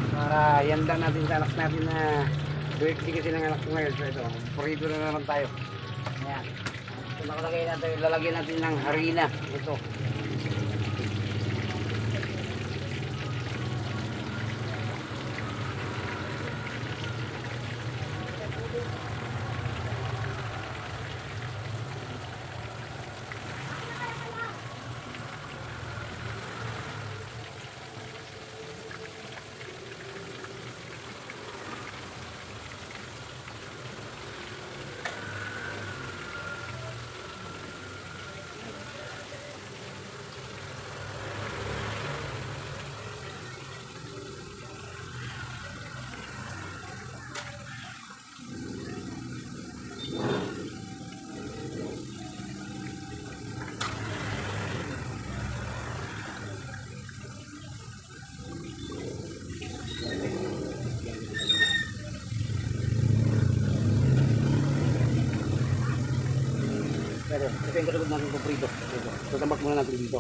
Para yanda natin sa anak natin na birthday kasi ng anak ko ngayon. So ito, purito na naman tayo. Ayan. So nakalagay natin, lalagyan natin ng harina. Ito. Pero ito yung katulad natin kung prito. So tambak muna natin dito.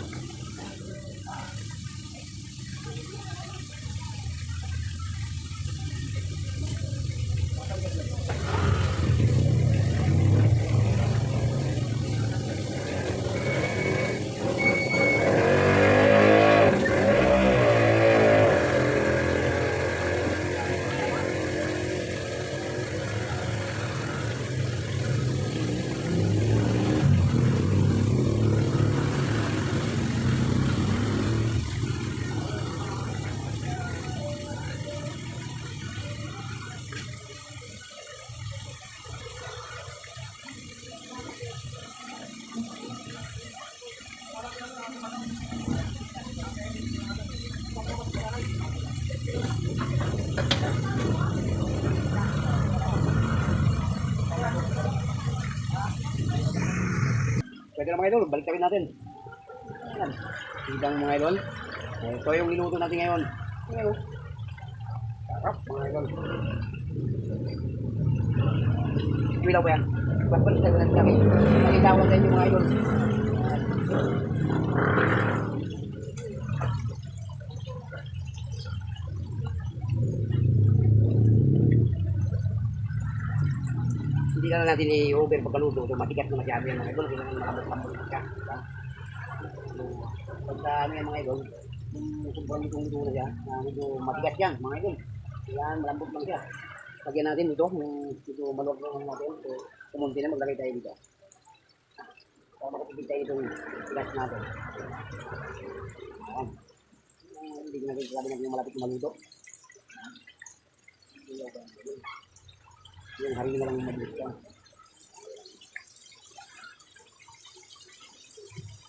Pwede na mga idol, balik kami natin. Ayan, sidang mga idol. Ito yung niluto natin ngayon. Ngayon, sarap mga idol. Bilaw pa yan. Balik tayo natin kami. Nakita ko sa inyo mga idol. Hindi na natin i-over pagkaluto. So, matigas na masyado yung mga idol. Hindi na nakabot-labot siya. Pagka ano yung mga idol, yung sobrang itong luto na siya, medyo matigas yan mga idol. Yan, malambot lang siya. Lagyan natin ito, ito maluwag lang natin. So, kumunti na maglagay tayo dito. Para makapigil tayo itong tigas natin. Ayan. Hindi natin sabi natin yung malapit na maluto. Yung hari na lang yung mabilis ka.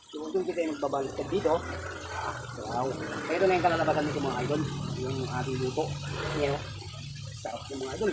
So, doon kita yung magbabaliktad dito. Wow. Kaya ito na yung kalalabasan nito mga idol. Yung ating luto. Yan o. Sarap yung mga idol.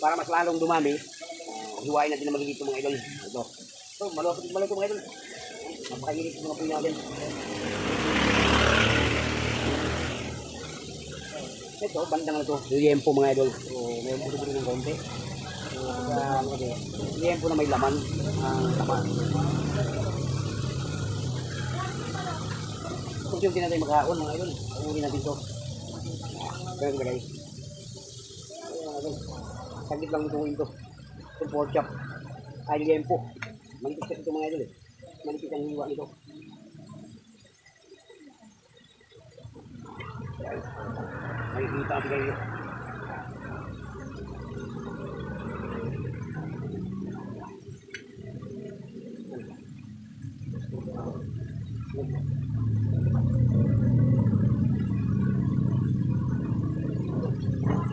Para mas lalong dumami, hiwain natin na maliliit mga idol. Ito. So, maluto mga idol. Napakainit yung mga puyo natin. Ito, bandang na ito. Liempo mga idol. So, may buto-buto ng konti. So, liempo na may laman. Tama. Kung din natin magkaon mga idol. Pag-uli natin ito. Ganun ba guys? Saglit lang lutuin ito. Ito pork chop. Ay, liempo. Manipis kasi ito mga idol eh. Manipis ang hiwa nito. Makikita natin kayo.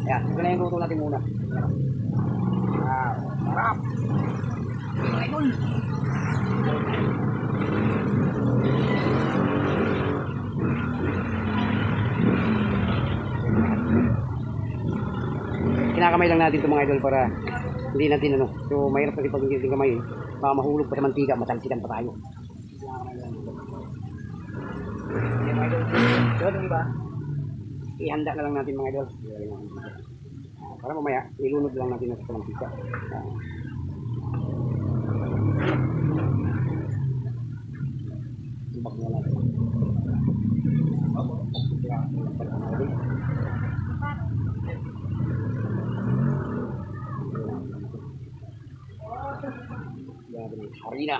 Ayan, ito na yung luto natin muna. Wow, sarap! Mga idol! kinakamay lang natin ito mga idol para hindi natin ano. So mahirap kasi pag hindi natin kamay, baka mahulog pa sa mantika, matalsikan pa tayo. Kinakamay lang natin. Okay, mga idol. So ito iba, ihanda na lang natin mga idol. Para mamaya, ilunod lang natin sa mantika. Ibak na natin. Harina.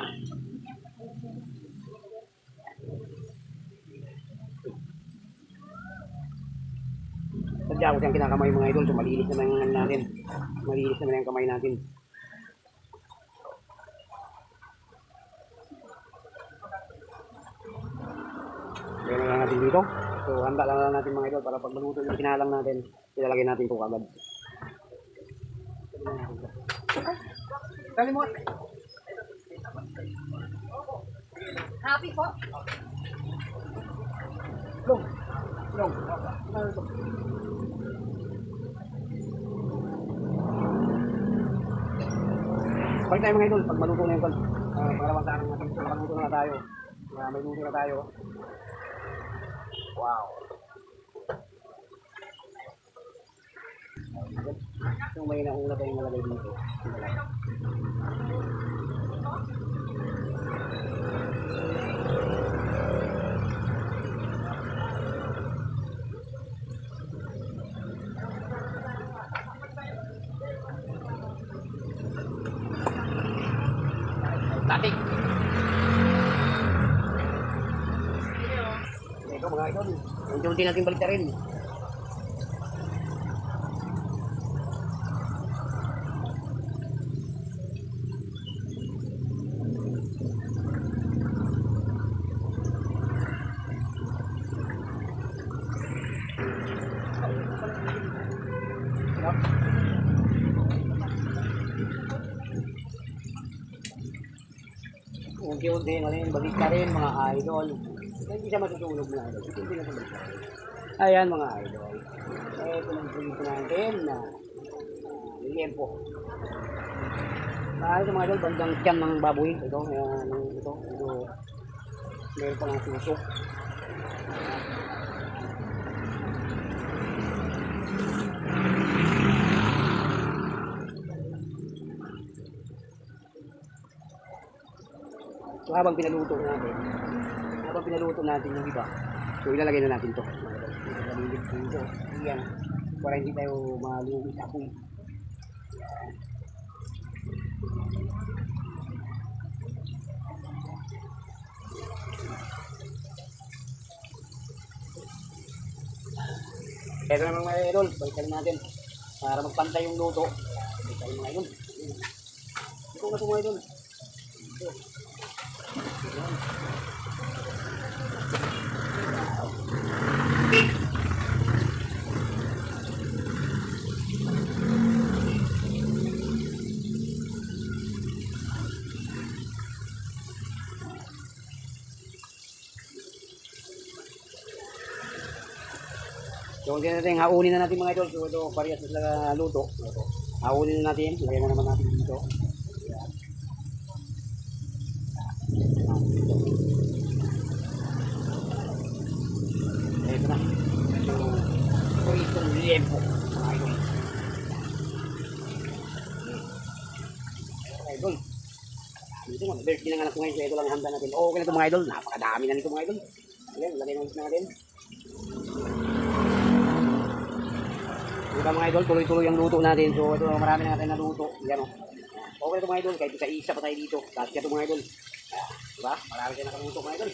Sadya ko siyang kinakamay mga idol. So malinis naman yung natin. Malinis naman yung kamay natin. Gawin lang natin dito. So handa lang natin mga idol para pag maluto yung kinalang natin, ilalagay natin ito agad. Dali mo. Happy po. Long. Long. Balik tayo mga idol, pag maluto na yung kal. Pangalawang saan natin, maluto na tayo. May luto na tayo. Wow. So may nauna tayong nalagay dito. Tatik. Ito mga idol, unti-unti natin balik na rin. Unti-unti na rin, balik na rin mga idol. Hindi siya matutulog mga idol. Hindi na siya balik na rin. Ayan mga idol. Ito ng pulito natin na liempo. Ito mga idol, bandang tiyan ng baboy. Ito, ito. Meron pa ng puso. So habang pinaluto natin yung iba, so ilalagay na natin to. Ilalagay dito. Yan. Para hindi tayo maluwi sa apoy. Ito naman mga idol, balikan natin para magpantay yung luto. Balikan mga idol. Ito na po mga idol. Ito. So, hindi natin, haunin na natin mga idol. So, ito, parehas na luto. Ito. Haunin na natin. Lagyan na naman natin dito. Ito na. So, itong liempo. Mga idol. Idol. Dito mga birthday na nga na ngayon. So, ito lang handa natin. Okay na ito mga idol. Napakadami na nito mga idol. Ayan, lagay na natin. Diba mga idol, tuloy-tuloy ang luto natin. So ito, marami na natin naluto. Yan o. Okay ito mga idol, kahit isa pa tayo dito. Dati ito mga idol. Diba? Marami tayo nakaluto mga idol.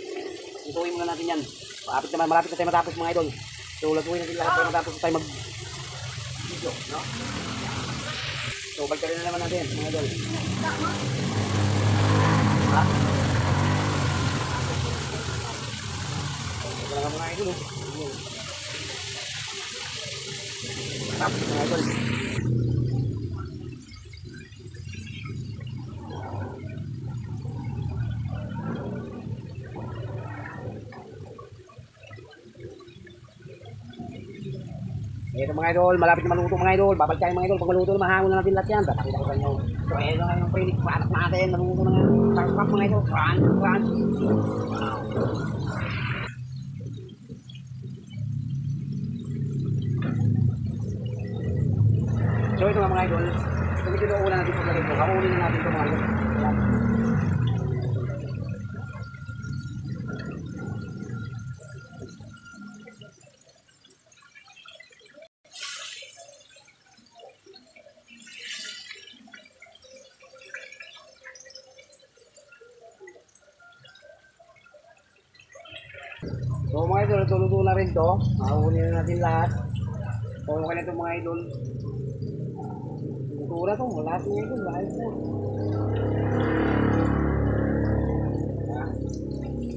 Lutuin muna natin yan. Malapit na tayo matapos mga idol. So lutuin natin lahat tayo matapos tayo mag-video. No? So balik rin na naman natin mga idol. Ha? Ito lang mga idol. Tapos mga idol. Ito mga idol, malapit na maluto mga idol. Babalik tayo mga idol. Pag maluto na mahangon na natin lahat yan. Papakita ko sa inyo. So, ito na yung pre-mix product natin. Maluto na nga. Sarap mga idol. Crunch. So, ito nga mga idol. Kung ito na una natin paglagay ito, kamunin na natin ito mga idol. Ayan. So mga idol, luto na rin to. Makukunin na natin lahat. So okay na ito mga idol. Luto na to. Lahat mga idol. Lahat na.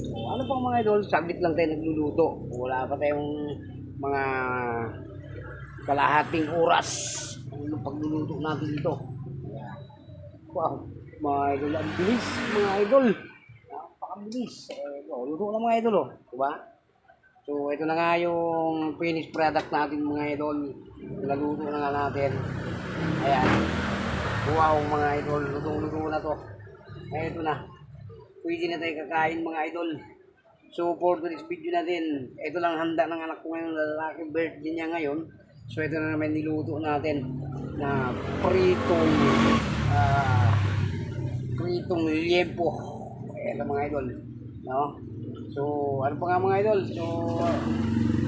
So, ano pang mga idol? Saglit lang tayo nagluluto. Wala pa tayong mga kalahating oras. Ano pagluluto natin dito. Wow. Mga idol, ang bilis mga idol. Napakabilis. Luto na mga idol. Diba? So, ito na nga yung finished product natin mga idol. Naluto na nga natin. Ayan. Wow mga idol. Luto na to. Ayan, ito na. Pwede na tayo kakain mga idol. So, for today's video natin, ito lang handa ng anak ko ngayon. Lalaki birthday niya ngayon. So, ito na naman niluto natin na pritong liempo. Ayan mga idol. No? So, ano pa nga mga idol? So,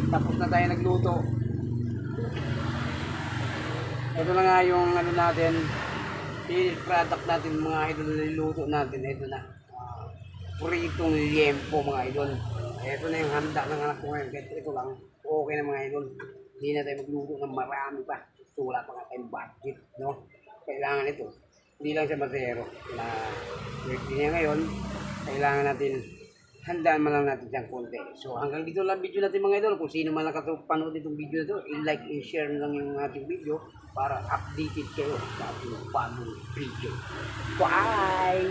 tapos na tayo nagluto. Ito na nga yung ano natin, finished product natin mga idol na niluto natin. Ito na. Pritong liempo mga idol. Ito na yung handa ng anak ko ngayon. Kahit ito lang, okay na mga idol. Hindi na tayo magluto ng marami pa. So, wala pa nga tayong budget. No? Kailangan ito. Hindi lang siya masero na birthday niya ngayon. Kailangan natin handaan man lang natin siyang konti. So hanggang dito lang video natin mga idol. Kung sino man nakapanood itong video na ito, i-like and share na lang yung ating video para updated kayo sa ating bagong video. Bye!